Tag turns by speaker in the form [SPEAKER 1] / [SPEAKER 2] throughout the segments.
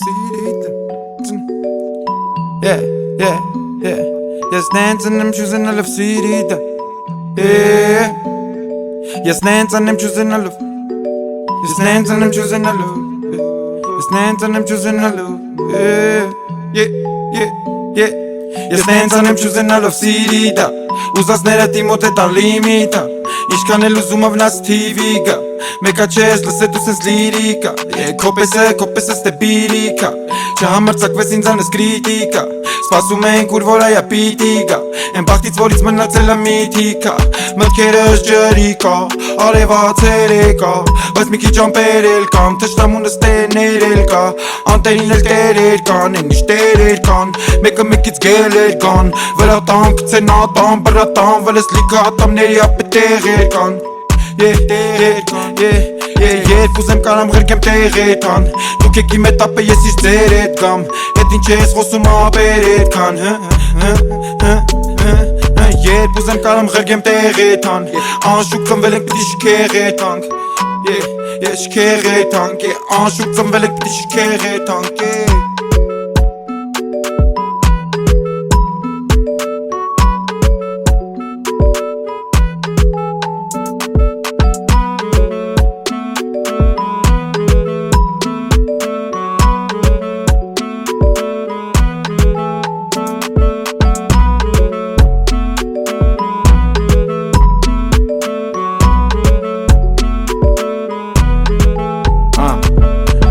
[SPEAKER 1] Yeah, yeah, yeah. Yes, dancing, I'm choosing a love city. Yeah. Yes, dancing, I'm choosing a love. Yes, dancing, I'm choosing a love. Yes, dancing, I'm choosing a love. Yeah, yeah, yeah, yeah. Yes, dancing, I'm choosing a love city. Ուզածները տիմոտ է տան լիմիտա Ինչքան էլ ուզում ավնաց TV-գա Մեկա չես լսե դու սենց լիրիկա Քոպես է ստեպիրիկա Չհամարցակվես ինձանես կրիտիկա Սպասում ենք ուր որ այա պիտի գա Են բաղթից որից մնացել է միթիկա Մտքերս ջրիկա Արևացեր եկա Բայց մի քիչ ամպեր էլ կամ Թշնամունս տերներ էլ կա Անտերին էլ տերեր կան Են ինչ տերեր կան Մեկը մեկից գելեր կան Վրա տան կցեն ատան Բրատան վլես լիքը ատամների ապե տեղեր կան Երբ ուզեմ կարամ ղրկեմ տեղեր կան Դուք եք իմ էտապը ես իշ ձեր էտ կամ Էտ ինչ ես խոսում ապեր էտ կան Երբ ուզեմ կարամ ղրկեմ տեղեր կան Անշուկ ծնվել ենք պիտի շքեղ էտանք Շքեղ էտանք Անշուկ ծնվել ենք պիտի շքեղ էտանք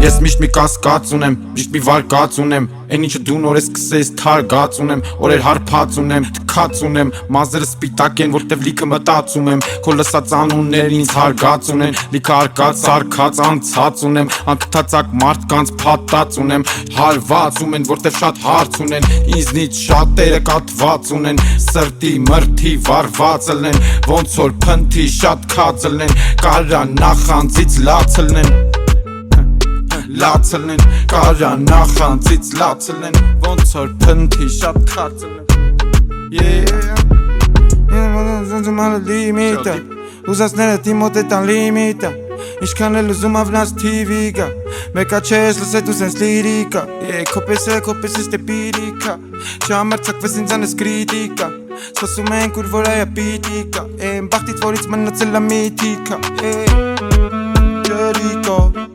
[SPEAKER 1] Ես միշտ մի կասկած ունեմ, միշտ մի վարկած ունեմ Են ինչը դու նոր ես կսես թարգած ունեմ Օրեր հարփած ունեմ, թքած ունեմ Մազերը սպիտակ են, որտև լիքը մտածում եմ Քո լսած անուններ ինձ հարգած ունեն Լիքը արկած, սարկած, անցած ունեմ Անկթացակ մարդկանց փաթած ունեմ Հարվածում են, որտև շատ հարց ունեն Ինձնից շատերը կատված ունեն Սրտի մրթի վարված ըլնեն Ոնց որ փնթի շատ քած ըլնեն Կարա նախանձից լացլնեն Լացլնեն, կարա նախանձից լացլնեն Ոնց որ փնթի շատ քածլնեն Զնձում անը լիմիտա Ուզածները տիմոտ է տան լիմիտա Ինչքան էլ ուզում ավնաց TV-գա Մեկա չես լսե դու սենց լիրիկա Քոպես է ստեպիրիկա Չհամարցակվես ինձանես կրիտիկա Սպասում ենք ուր որ այա պիտի գա Են բաղթից որից մնացել է միթիկա Ջրիկա